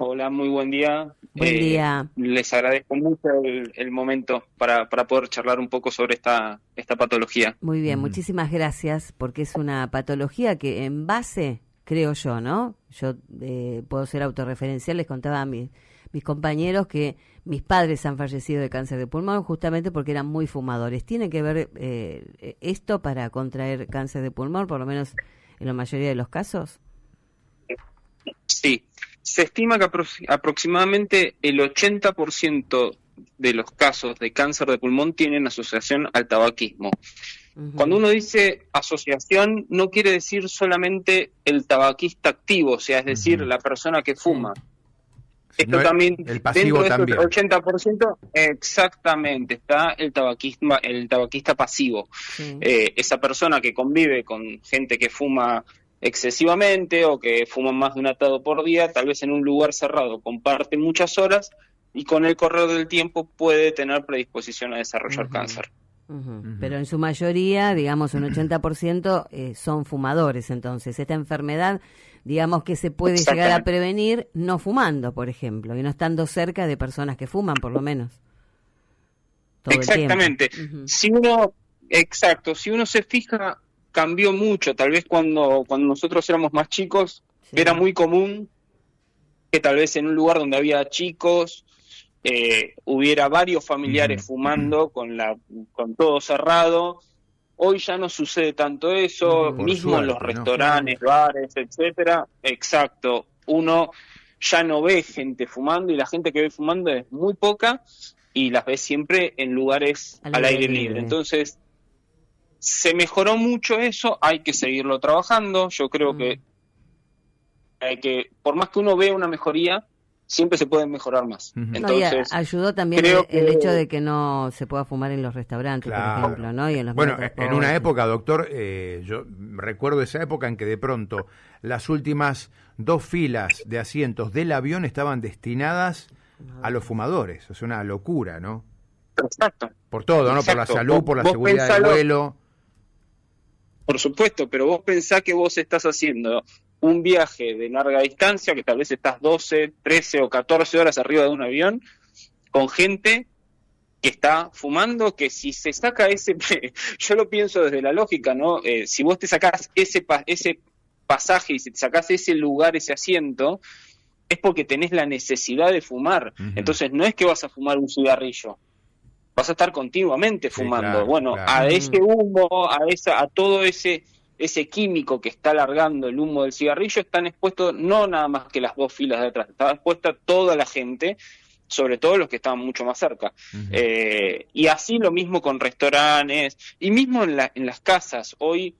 Hola, muy buen día. Buen día. Les agradezco mucho el momento para poder charlar un poco sobre esta patología. Muy bien, Ujú. muchísimas gracias porque es una patología que en base, creo yo, ¿no? Yo puedo ser autorreferencial, les contaba a mis compañeros que mis padres han fallecido de cáncer de pulmón justamente porque eran muy fumadores. ¿Tiene que ver esto para contraer cáncer de pulmón, por lo menos en la mayoría de los casos? Sí, se estima que aproximadamente el 80% de los casos de cáncer de pulmón tienen asociación al tabaquismo. Cuando Ujú. uno dice asociación, no quiere decir solamente el tabaquista activo, o sea, es decir, Ujú. la persona que Sí. fuma. Esto Sino también, el dentro pasivo de estos también. 80%, exactamente, está el tabaquista pasivo. Sí. Esa persona que convive con gente que fuma excesivamente o que fuma más de un atado por día, tal vez en un lugar cerrado, comparte muchas horas y con el correr del tiempo puede tener predisposición a desarrollar Ujú. cáncer. Ujú. Ujú. Pero en su mayoría, digamos un 80%, son fumadores. Entonces, esta enfermedad, digamos que se puede llegar a Exactamente. prevenir no fumando, por ejemplo, y no estando cerca de personas que fuman, por lo menos, todo el tiempo. Exactamente. Ujú. Si uno, exacto, si uno se fija, cambió mucho. Tal vez cuando nosotros éramos más chicos, era Sí. muy común que tal vez en un lugar donde había chicos, hubiera varios familiares Ujú. fumando con todo cerrado. Hoy ya no sucede tanto eso, Ujú. Por mismo en los suerte, ¿no? Claro. restaurantes, bares, etcétera. Exacto. Uno ya no ve gente fumando y la gente que ve fumando es muy poca y las ve siempre en lugares Al al aire aire libre. libre. Entonces, se mejoró mucho eso, hay que seguirlo trabajando. Yo creo Mm. que por más que uno vea una mejoría, siempre se puede mejorar más. Ujú. No, y Entonces, ayudó también creo que el hecho de que no se pueda fumar en los restaurantes, por ejemplo, Claro. ¿no? Y en los medios Bueno, de en una transporte. época, doctor, yo recuerdo esa época en que de pronto las últimas dos filas de asientos del avión estaban destinadas a los Fumadores. fumadores. Es una locura, ¿no? exacto, Por todo, ¿no? Por la exacto. salud, por la Vos seguridad del pensalo, vuelo. por supuesto, pero vos pensás que vos estás haciendo un viaje de larga distancia, que tal vez estás 12, 13 o 14 horas arriba de un avión, con gente que está fumando, que si se saca ese, yo lo pienso desde la lógica, ¿no? Si vos te sacás ese pasaje y si te sacás ese lugar, ese asiento, es porque tenés la necesidad de fumar. Ujú. Entonces no es que vas a fumar un cigarrillo, vas a estar continuamente Sí, fumando. claro, Bueno, claro. a ese Ujú. humo, a todo ese químico que está alargando el humo del cigarrillo, están expuestos no nada más que las dos filas de atrás, está expuesta toda la gente, sobre todo los que estaban mucho más cerca. Ujú. Y así lo mismo con restaurantes, y mismo en las casas. Hoy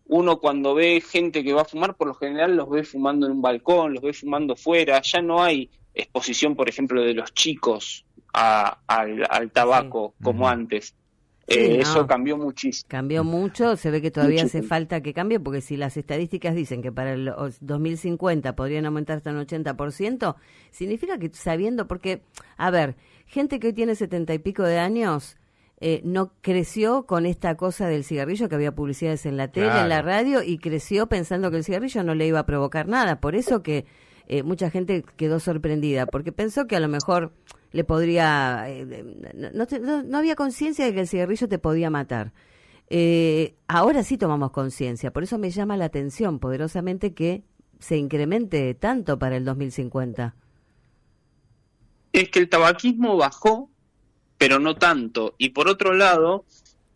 uno cuando ve gente que va a fumar, por lo general los ve fumando en un balcón, los ve fumando fuera, ya no hay exposición, por ejemplo, de los chicos al Sí. tabaco como Ujú. antes. Sí, Eso no. cambió muchísimo, Cambió mucho, se ve que todavía hace muchísimo. falta que cambie, porque si las estadísticas dicen que para el 2050 podrían aumentar hasta un 80%, significa que sabiendo, porque, a ver, gente que hoy tiene 70 y pico de años, no creció con esta cosa del cigarrillo, que había publicidades en la tele, en la Claro. radio, y creció pensando que el cigarrillo no le iba a provocar nada. Por eso que mucha gente quedó sorprendida, porque pensó que a lo mejor le podría... no había conciencia de que el cigarrillo te podía matar. Ahora sí tomamos conciencia, por eso me llama la atención poderosamente que se incremente tanto para el 2050. Es que el tabaquismo bajó, pero no tanto. Y por otro lado,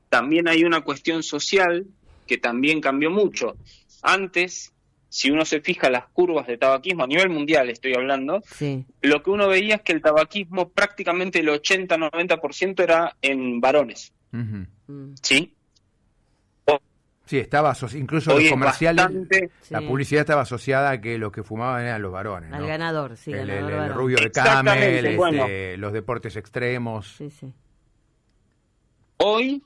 también hay una cuestión social que también cambió mucho. Antes, si uno se fija las curvas de tabaquismo, a nivel mundial estoy hablando, Sí. lo que uno veía es que el tabaquismo prácticamente el 80-90% era en varones, Ujú. Mm. ¿sí? Sí, estaba incluso los Hoy es comerciales, bastante, la Sí. publicidad estaba asociada a que los que fumaban eran los varones, Al ¿no? ganador, sí, ganador El varón. rubio de camel, exactamente, bueno, los deportes extremos. Sí, sí. hoy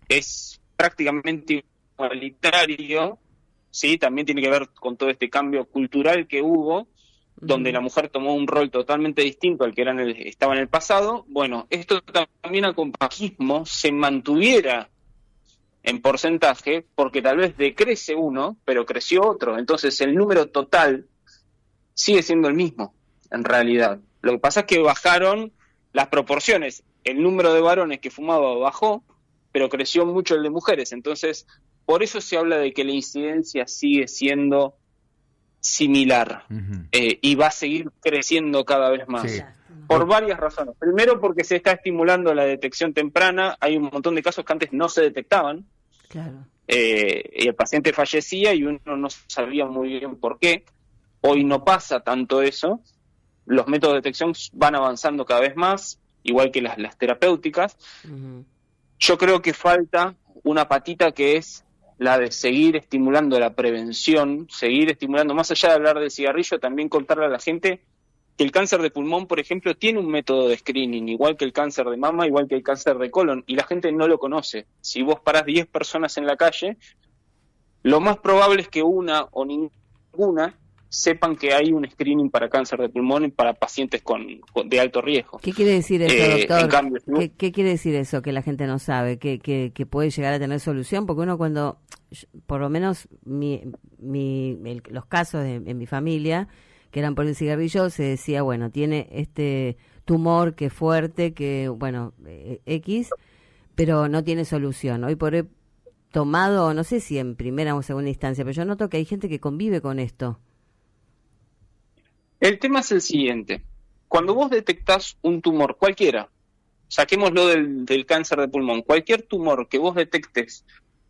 es prácticamente igualitario, ¿sí? También tiene que ver con todo este cambio cultural que hubo, donde Ujú. la mujer tomó un rol totalmente distinto al que estaba en el pasado. Bueno, esto también a compañismo se mantuviera en porcentaje, porque tal vez decrece uno, pero creció otro. Entonces el número total sigue siendo el mismo, en realidad. Lo que pasa es que bajaron las proporciones. El número de varones que fumaba bajó, pero creció mucho el de mujeres. Entonces, por eso se habla de que la incidencia sigue siendo similar, y va a seguir creciendo cada vez más. Sí. Por varias razones. Primero, porque se está estimulando la detección temprana. Hay un montón de casos que antes no se detectaban. Claro. Y el paciente fallecía y uno no sabía muy bien por qué. Hoy no pasa tanto eso. Los métodos de detección van avanzando cada vez más, igual que las terapéuticas. Yo creo que falta una patita, que es la de seguir estimulando la prevención, seguir estimulando, más allá de hablar del cigarrillo, también contarle a la gente que el cáncer de pulmón, por ejemplo, tiene un método de screening, igual que el cáncer de mama, igual que el cáncer de colon, y la gente no lo conoce. Si vos parás 10 personas en la calle, lo más probable es que una o ninguna sepan que hay un screening para cáncer de pulmón y para pacientes de alto riesgo. ¿Qué quiere decir eso, doctor? En cambio, ¿Qué quiere decir eso que la gente no sabe? ¿Que puede llegar a tener solución? Porque uno cuando, por lo menos los casos en mi familia, que eran por el cigarrillo, se decía, bueno, tiene este tumor que es fuerte, que, bueno, X, pero no tiene solución. Hoy por hoy tomado, no sé si en primera o segunda instancia, pero yo noto que hay gente que convive con esto. El tema es el siguiente. Cuando vos detectás un tumor, cualquiera, saquémoslo del cáncer de pulmón, cualquier tumor que vos detectes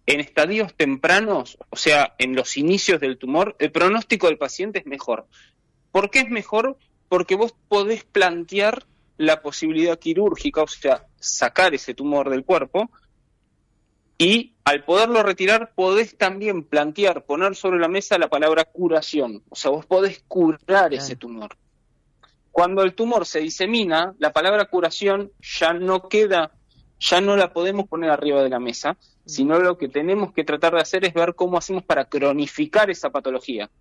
en estadios tempranos, o sea, en los inicios del tumor, el pronóstico del paciente es mejor. ¿Por qué es mejor? Porque vos podés plantear la posibilidad quirúrgica, o sea, sacar ese tumor del cuerpo, y al poderlo retirar podés también plantear, poner sobre la mesa la palabra curación, o sea, vos podés curar ese tumor. Cuando el tumor se disemina, la palabra curación ya no queda, ya no la podemos poner arriba de la mesa, sino lo que tenemos que tratar de hacer es ver cómo hacemos para cronificar esa patología.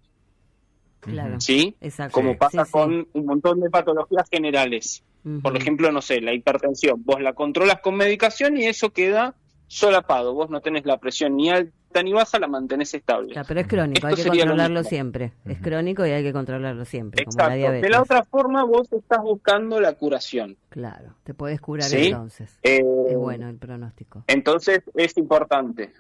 Claro. ¿Sí? Exacto. Como pasa Sí. con un montón de patologías generales. Por ejemplo, no sé, la hipertensión. Vos la controlas con medicación y eso queda solapado. Vos no tenés la presión ni alta ni baja, la mantenés estable. Claro, pero es crónico, hay que controlarlo siempre. Es crónico y hay que controlarlo siempre, Exacto. como la diabetes. De la otra forma, vos estás buscando la curación. Claro, te podés curar ¿Sí? entonces. Es bueno el pronóstico. Entonces es importante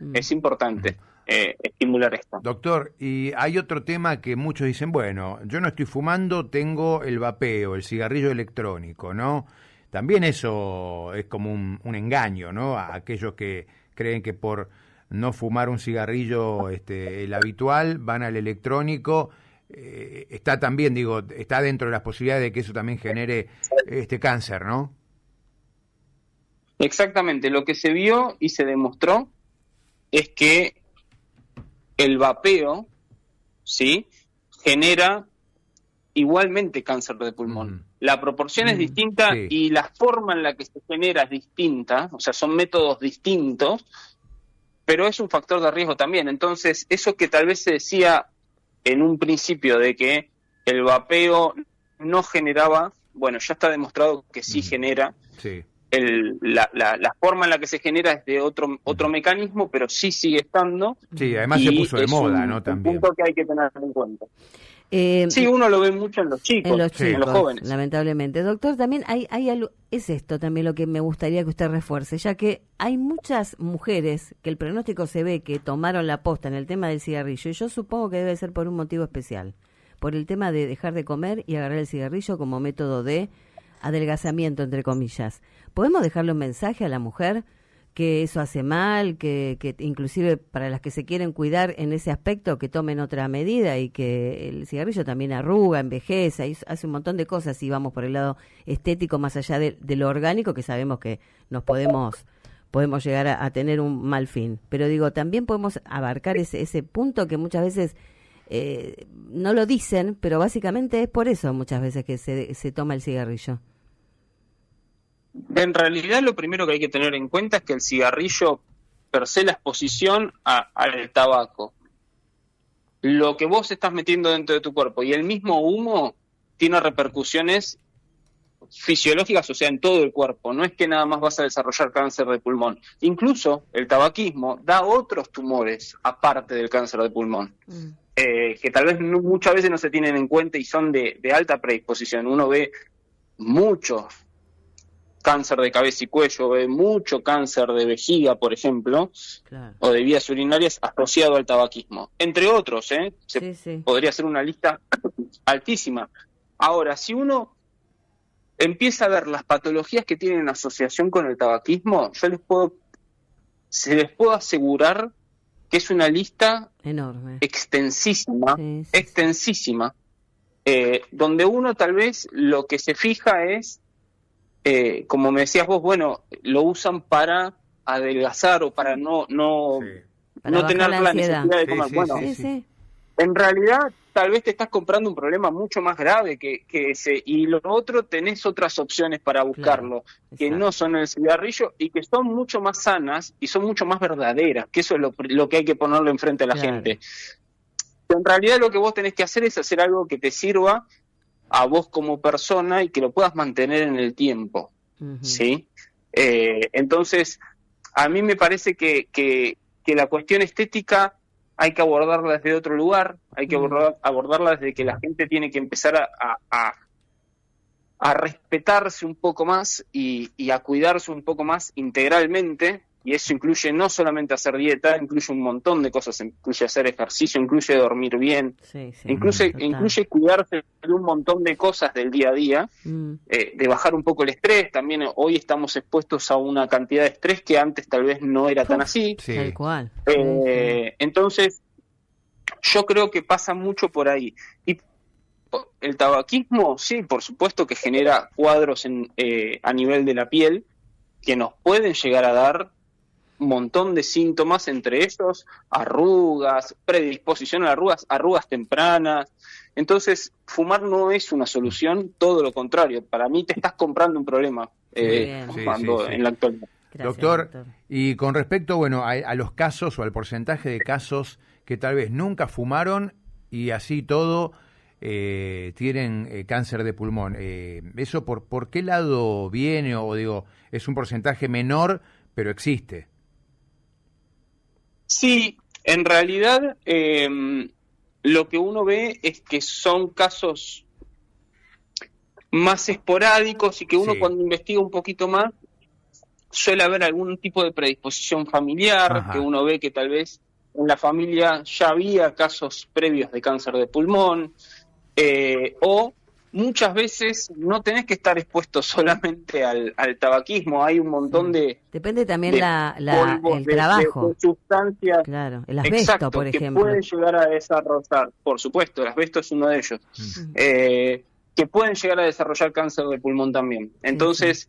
estimular esto. Doctor, y hay otro tema que muchos dicen, bueno, yo no estoy fumando, tengo el vapeo, el cigarrillo electrónico, ¿no? También eso es como un engaño, ¿no? A aquellos que creen que por no fumar un cigarrillo el habitual van al electrónico. Está también, está dentro de las posibilidades de que eso también genere cáncer, ¿no? Exactamente, lo que se vio y se demostró es que el vapeo, ¿sí?, genera igualmente cáncer de pulmón. La proporción es distinta y la forma en la que se genera es distinta, o sea, son métodos distintos, pero es un factor de riesgo también. Entonces, eso que tal vez se decía en un principio de que el vapeo no generaba, bueno, ya está demostrado que sí genera. Sí. La forma en la que se genera es de otro mecanismo, pero sí sigue estando. Sí, además se puso de moda, ¿no? También. Un punto que hay que tener en cuenta. Sí, uno lo ve mucho en los chicos, en los jóvenes. Lamentablemente. Doctor, también hay algo, es esto también lo que me gustaría que usted refuerce, ya que hay muchas mujeres que el pronóstico se ve que tomaron la posta en el tema del cigarrillo, y yo supongo que debe ser por un motivo especial, por el tema de dejar de comer y agarrar el cigarrillo como método de adelgazamiento, entre comillas. ¿Podemos dejarle un mensaje a la mujer que eso hace mal, que inclusive para las que se quieren cuidar en ese aspecto, que tomen otra medida, y que el cigarrillo también arruga, envejece, y hace un montón de cosas, y vamos por el lado estético más allá de lo orgánico, que sabemos que nos podemos llegar a tener un mal fin? Pero digo, también podemos abarcar ese punto que muchas veces no lo dicen, pero básicamente es por eso muchas veces que se toma el cigarrillo. En realidad, lo primero que hay que tener en cuenta es que el cigarrillo, per se, la exposición al tabaco, lo que vos estás metiendo dentro de tu cuerpo y el mismo humo tiene repercusiones fisiológicas, o sea, en todo el cuerpo. No es que nada más vas a desarrollar cáncer de pulmón. Incluso el tabaquismo da otros tumores aparte del cáncer de pulmón. que tal vez muchas veces no se tienen en cuenta y son de alta predisposición. Uno ve mucho cáncer de cabeza y cuello, ve mucho cáncer de vejiga, por ejemplo, Claro. o de vías urinarias asociado al tabaquismo. Entre otros, Sí. podría hacer una lista altísima. Ahora, si uno empieza a ver las patologías que tienen asociación con el tabaquismo, se les puedo asegurar que es una lista Enorme. extensísima, Sí. extensísima, donde uno tal vez lo que se fija es, como me decías vos, bueno, lo usan para adelgazar o para no Para bajar tener la la ansiedad. necesidad de Sí, comer. sí, Bueno, Sí. en realidad tal vez te estás comprando un problema mucho más grave que ese, y lo otro tenés otras opciones para buscarlo, que exacto. no son el cigarrillo y que son mucho más sanas y son mucho más verdaderas, que eso es lo que hay que ponerlo enfrente a la Claro. gente. En realidad lo que vos tenés que hacer es hacer algo que te sirva a vos como persona y que lo puedas mantener en el tiempo, Ujú. ¿sí? Entonces, a mí me parece que la cuestión estética hay que abordarla desde otro lugar, hay que abordarla desde que la gente tiene que empezar a respetarse un poco más y a cuidarse un poco más integralmente, y eso incluye no solamente hacer dieta, incluye un montón de cosas, incluye hacer ejercicio, incluye dormir bien, Sí. incluye cuidarse de un montón de cosas del día a día, de bajar un poco el estrés. También hoy estamos expuestos a una cantidad de estrés que antes tal vez no era tan así. Sí. Tal cual. Entonces, yo creo que pasa mucho por ahí. Y el tabaquismo, sí, por supuesto que genera cuadros a nivel de la piel que nos pueden llegar a dar un montón de síntomas, entre ellos arrugas, predisposición a arrugas tempranas. Entonces, fumar no es una solución, todo lo contrario. Para mí te estás comprando un problema fumando Sí. en la actualidad. Gracias, Doctor, y con respecto, bueno, a los casos o al porcentaje de casos que tal vez nunca fumaron y así todo tienen cáncer de pulmón, ¿eso por qué lado viene? O digo, es un porcentaje menor, pero existe. Sí, en realidad lo que uno ve es que son casos más esporádicos y que uno cuando investiga un poquito más suele haber algún tipo de predisposición familiar, Ajá. que uno ve que tal vez en la familia ya había casos previos de cáncer de pulmón, o muchas veces no tenés que estar expuesto solamente al tabaquismo, hay un montón de Depende también de polvos, el de trabajo. sustancias. Claro, el asbesto, Exacto, por que ejemplo. pueden llegar a desarrollar, por supuesto, el asbesto es uno de ellos, que pueden llegar a desarrollar cáncer de pulmón también. Entonces,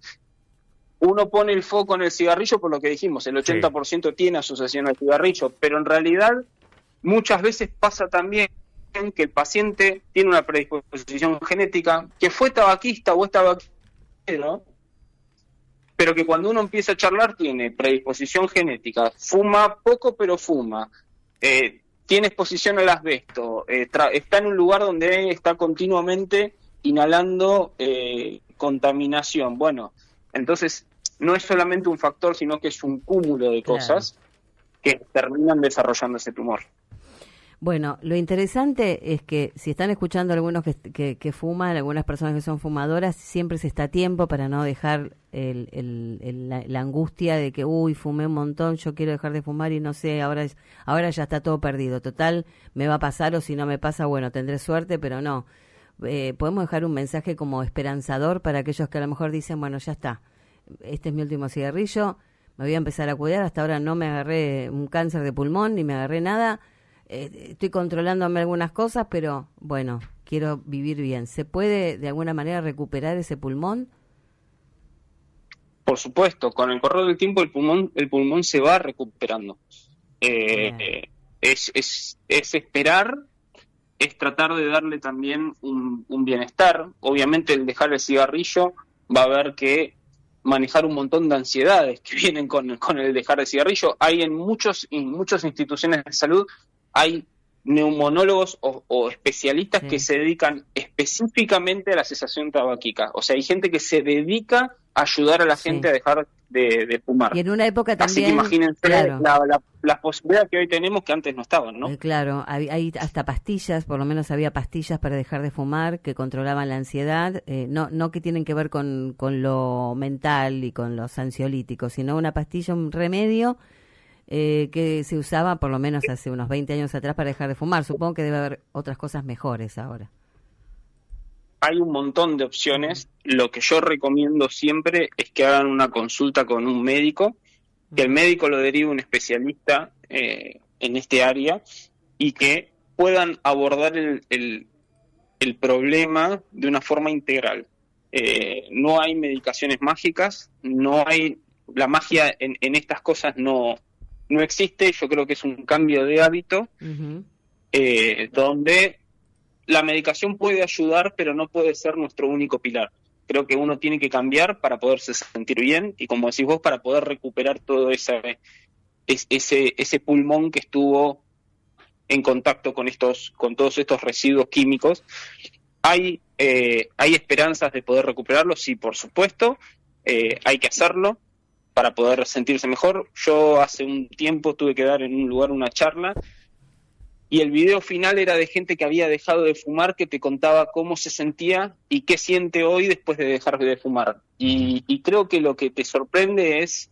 uno pone el foco en el cigarrillo por lo que dijimos, el 80% tiene asociación al cigarrillo, pero en realidad muchas veces pasa también que el paciente tiene una predisposición genética, que fue tabaquista o es tabaquero, pero que cuando uno empieza a charlar tiene predisposición genética, fuma poco pero fuma, tiene exposición al asbesto, está en un lugar donde está continuamente inhalando contaminación. Bueno, entonces no es solamente un factor, sino que es un cúmulo de cosas que terminan desarrollando ese tumor. Bueno, lo interesante es que si están escuchando algunos que fuman, algunas personas que son fumadoras, siempre se está a tiempo para no dejar la angustia de que, fumé un montón, yo quiero dejar de fumar y no sé, ahora ya está todo perdido. Total, me va a pasar o si no me pasa, bueno, tendré suerte, pero no. Podemos dejar un mensaje como esperanzador para aquellos que a lo mejor dicen, bueno, ya está, este es mi último cigarrillo, me voy a empezar a cuidar, hasta ahora no me agarré un cáncer de pulmón ni me agarré nada. Estoy controlándome algunas cosas, pero bueno, quiero vivir bien. ¿Se puede de alguna manera recuperar ese pulmón? Por supuesto, con el correr del tiempo el pulmón se va recuperando. Es esperar, es tratar de darle también un bienestar. Obviamente el dejar el cigarrillo va a haber que manejar un montón de ansiedades que vienen con el dejar el cigarrillo. Hay en muchas instituciones de salud hay neumonólogos o especialistas que se dedican específicamente a la cesación tabáquica. O sea, hay gente que se dedica ayudar a la Sí. gente a dejar de fumar. Y en una época Así que también, imagínense claro, las posibilidades que hoy tenemos que antes no estaban, ¿no? claro, hay hasta pastillas, por lo menos había pastillas para dejar de fumar que controlaban la ansiedad, no que tienen que ver con lo mental y con los ansiolíticos, sino una pastilla, un remedio que se usaba por lo menos hace unos 20 años atrás para dejar de fumar. Supongo que debe haber otras cosas mejores ahora. Hay un montón de opciones. Lo que yo recomiendo siempre es que hagan una consulta con un médico, que el médico lo derive a un especialista en este área y que puedan abordar el problema de una forma integral. No hay medicaciones mágicas, no hay la magia en estas cosas no existe. Yo creo que es un cambio de hábito Ujú. donde la medicación puede ayudar, pero no puede ser nuestro único pilar. Creo que uno tiene que cambiar para poderse sentir bien y, como decís vos, para poder recuperar todo ese pulmón que estuvo en contacto con todos estos residuos químicos. Hay esperanzas de poder recuperarlo, sí, por supuesto. Hay que hacerlo para poder sentirse mejor. Yo hace un tiempo tuve que dar en un lugar una charla y el video final era de gente que había dejado de fumar, que te contaba cómo se sentía y qué siente hoy después de dejar de fumar. Y creo que lo que te sorprende es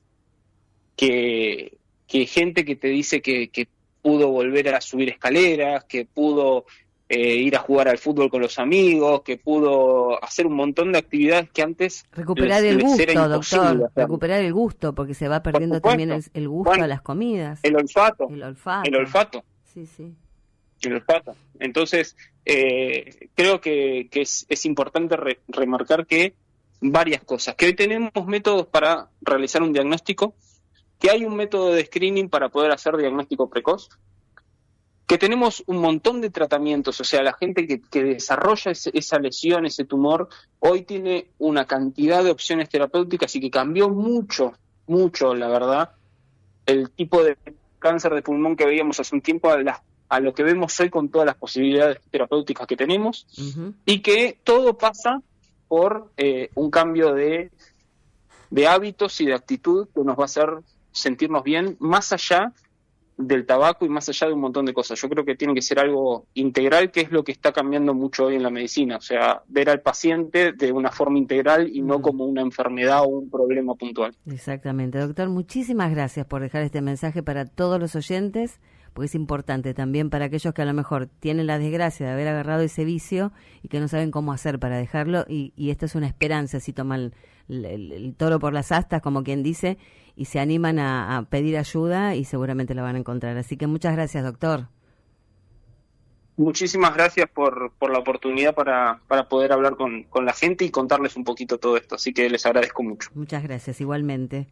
que gente que te dice que pudo volver a subir escaleras, que pudo ir a jugar al fútbol con los amigos, que pudo hacer un montón de actividades que antes Recuperar les el era gusto, imposible doctor, hacer. recuperar el gusto, porque se va Por perdiendo también supuesto. el gusto Bueno, a las comidas, el olfato, el olfato. el olfato. Sí, sí. Que los pasa. Entonces, creo que es importante remarcar que varias cosas, que hoy tenemos métodos para realizar un diagnóstico, que hay un método de screening para poder hacer diagnóstico precoz, que tenemos un montón de tratamientos, o sea, la gente que desarrolla esa lesión, ese tumor, hoy tiene una cantidad de opciones terapéuticas y que cambió mucho, mucho, la verdad, el tipo de cáncer de pulmón que veíamos hace un tiempo a lo que vemos hoy con todas las posibilidades terapéuticas que tenemos, Ujú. y que todo pasa por un cambio de hábitos y de actitud que nos va a hacer sentirnos bien más allá del tabaco y más allá de un montón de cosas. Yo creo que tiene que ser algo integral, que es lo que está cambiando mucho hoy en la medicina, o sea, ver al paciente de una forma integral y no como una enfermedad o un problema puntual. Exactamente. Doctor, muchísimas gracias por dejar este mensaje para todos los oyentes, porque es importante también para aquellos que a lo mejor tienen la desgracia de haber agarrado ese vicio y que no saben cómo hacer para dejarlo, y esta es una esperanza si toman el toro por las astas, como quien dice, y se animan a pedir ayuda y seguramente la van a encontrar. Así que muchas gracias, doctor. Muchísimas gracias por la oportunidad para poder hablar con la gente y contarles un poquito todo esto, así que les agradezco mucho. Muchas gracias, igualmente.